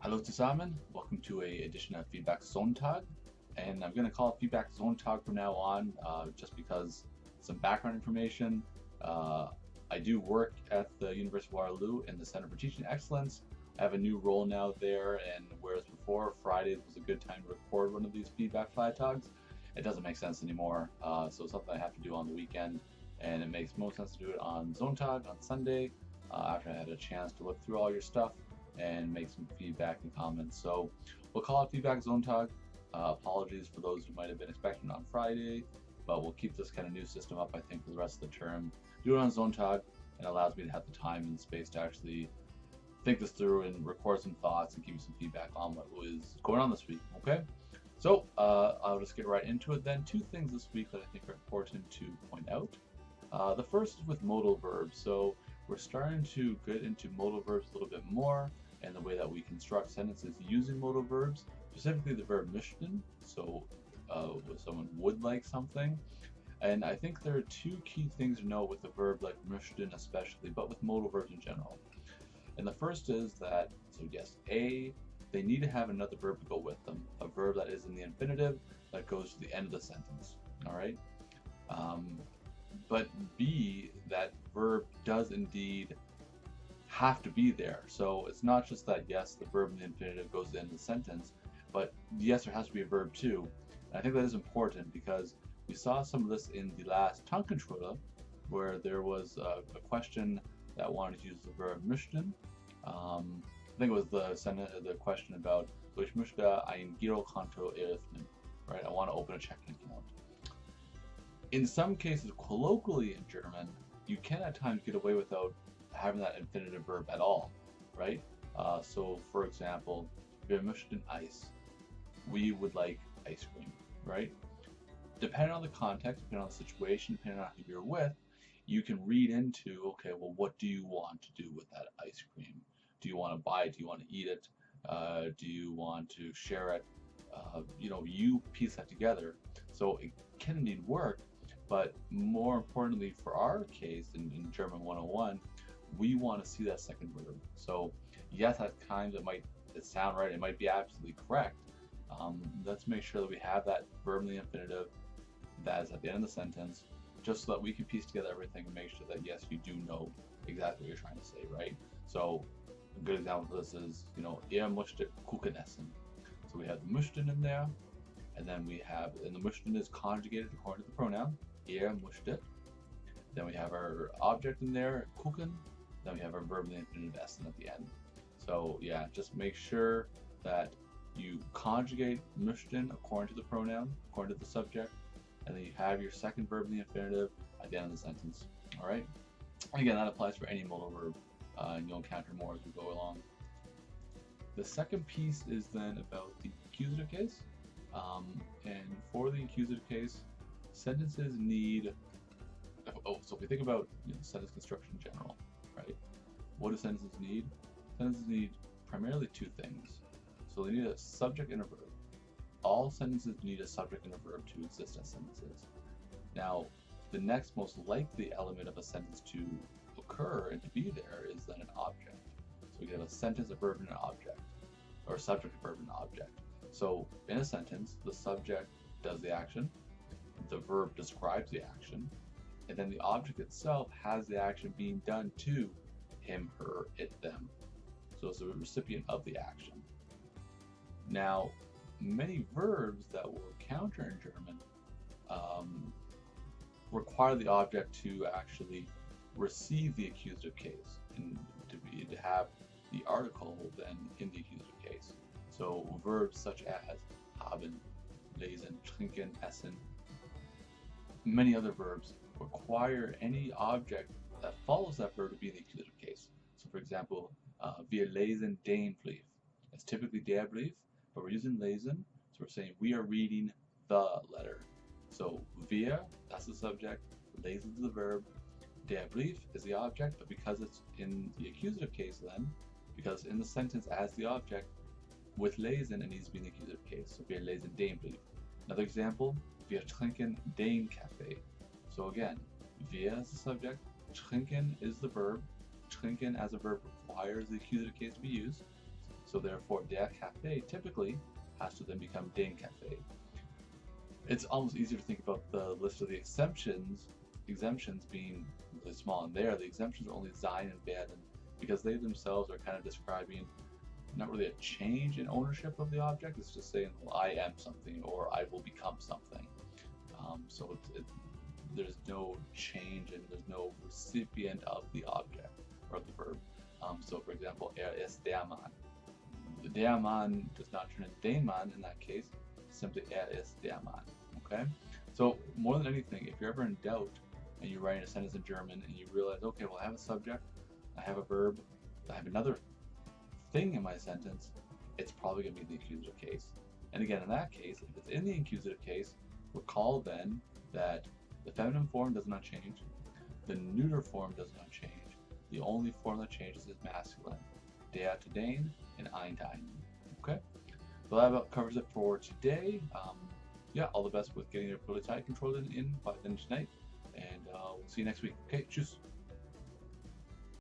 Hallo zusammen, welcome to a edition of Feedback Sonntag, and I'm going to call it Feedback Sonntag from now on, just because some background information. Uh, I do work at the University of Waterloo in the Center for Teaching Excellence. I have a new role now there, and whereas before Fridays was a good time to record one of these feedback Feiertags, it doesn't make sense anymore. So it's something I have to do on the weekend, and it makes most sense to do it on Sonntag on Sunday, after I had a chance to look through all your stuff and make some feedback and comments. So we'll call it Feedback Sonntag. Apologies for those who might have been expecting on Friday, but we'll keep this kind of new system up, I think, for the rest of the term. Do it on Sonntag, and allows me to have the time and space to actually think this through and record some thoughts and give you some feedback on what was going on this week. Okay, so I'll just get right into it then. Two things this week that I think are important to point out. The first is with modal verbs. So we're starting to get into modal verbs a little bit more, and the way that we construct sentences using modal verbs, specifically the verb möchten. So someone would like something. And I think there are two key things to know with the verb like möchten especially, but with modal verbs in general. And the first is that, so yes, A, they need to have another verb to go with them, a verb that is in the infinitive that goes to the end of the sentence, all right? But B, that verb does indeed have to be there. So it's not just that, yes, the verb in the infinitive goes to the end of the sentence, but yes, there has to be a verb too. And I think that is important because we saw some of this in the last tongue controller, where there was a question that wanted to use the verb möchten. I think it was the question about so ich möchte ein Girokonto eröffnen, right? I want to open a checking account. In some cases, colloquially in German, you can at times get away without having that infinitive verb at all, right? So, for example, wir möchten Eis. We would like ice cream, right? Depending on the context, depending on the situation, depending on who you're with, you can read into, okay, well, what do you want to do with that ice cream? Do you want to buy it? Do you want to eat it? Do you want to share it? You piece that together. So it can indeed work, but more importantly for our case in German 101, we want to see that second verb. So yes, at times it sound right, it might be absolutely correct. Let's make sure that we have that verb in the infinitive that is at the end of the sentence, just so that we can piece together everything and make sure that yes, you do know exactly what you're trying to say, right? So a good example of this is, möchte Kuchen essen. So we have the möchten in there, and then and the möchten is conjugated according to the pronoun, möchte. Then we have our object in there, Kuchen. Then we have our verb in the infinitive essen at the end. So yeah, just make sure that you conjugate möchten according to the pronoun, according to the subject, and then you have your second verb in the infinitive at the end of the sentence. All right. And again, that applies for any modal verb, and you'll encounter more as we go along. The second piece is then about the accusative case, and for the accusative case, sentences need. So if we think about sentence construction in general, right? What do sentences need? Sentences need primarily two things. So they need a subject and a verb. All sentences need a subject and a verb to exist as sentences. Now, the next most likely element of a sentence to occur and to be there is then an object. So we have a sentence, a verb, and an object, or subject, a verb, and an object. So in a sentence, the subject does the action, the verb describes the action, and then the object itself has the action being done to him, her, it, them. So it's the recipient of the action. Now, many verbs that we'll encounter in German require the object to actually receive the accusative case and to have the article then in the accusative case. So verbs such as haben, lesen, trinken, essen, many other verbs require any object that follows that verb to be in the accusative case. So for example, wir lesen den Brief. It's typically der Brief, but we're using lesen, so we're saying we are reading the letter. So wir, that's the subject, lesen is the verb, der Brief is the object, but because it's in the accusative case then, because in the sentence as the object, with lesen it needs to be in the accusative case. So wir lesen den Brief. Another example, wir trinken den Kaffee. So again, wir is the subject, trinken is the verb, trinken as a verb requires the accusative case to be used. So therefore, der Kaffee typically has to then become den Kaffee. It's almost easier to think about the list of the exemptions being really small. And there, the exemptions are only sein and werden, because they themselves are kind of describing not really a change in ownership of the object. It's just saying, well, I am something, or I will become something. So there's no change and there's no recipient of the object or the verb. So for example, ist der Mann. The der Mann does not turn into den Mann in that case, simply ist der Mann. Okay? So more than anything, if you're ever in doubt and you're writing a sentence in German and you realize, okay, well, I have a subject, I have a verb, I have another thing in my sentence, it's probably going to be the accusative case. And again, in that case, if it's in the accusative case, recall then that the feminine form does not change, the neuter form does not change. The only form that changes is masculine. Der to den and ein to einen. Okay? So that about covers it for today. Yeah, all the best with getting your prototype controlled in by then tonight. And we'll see you next week. Okay, tschüss.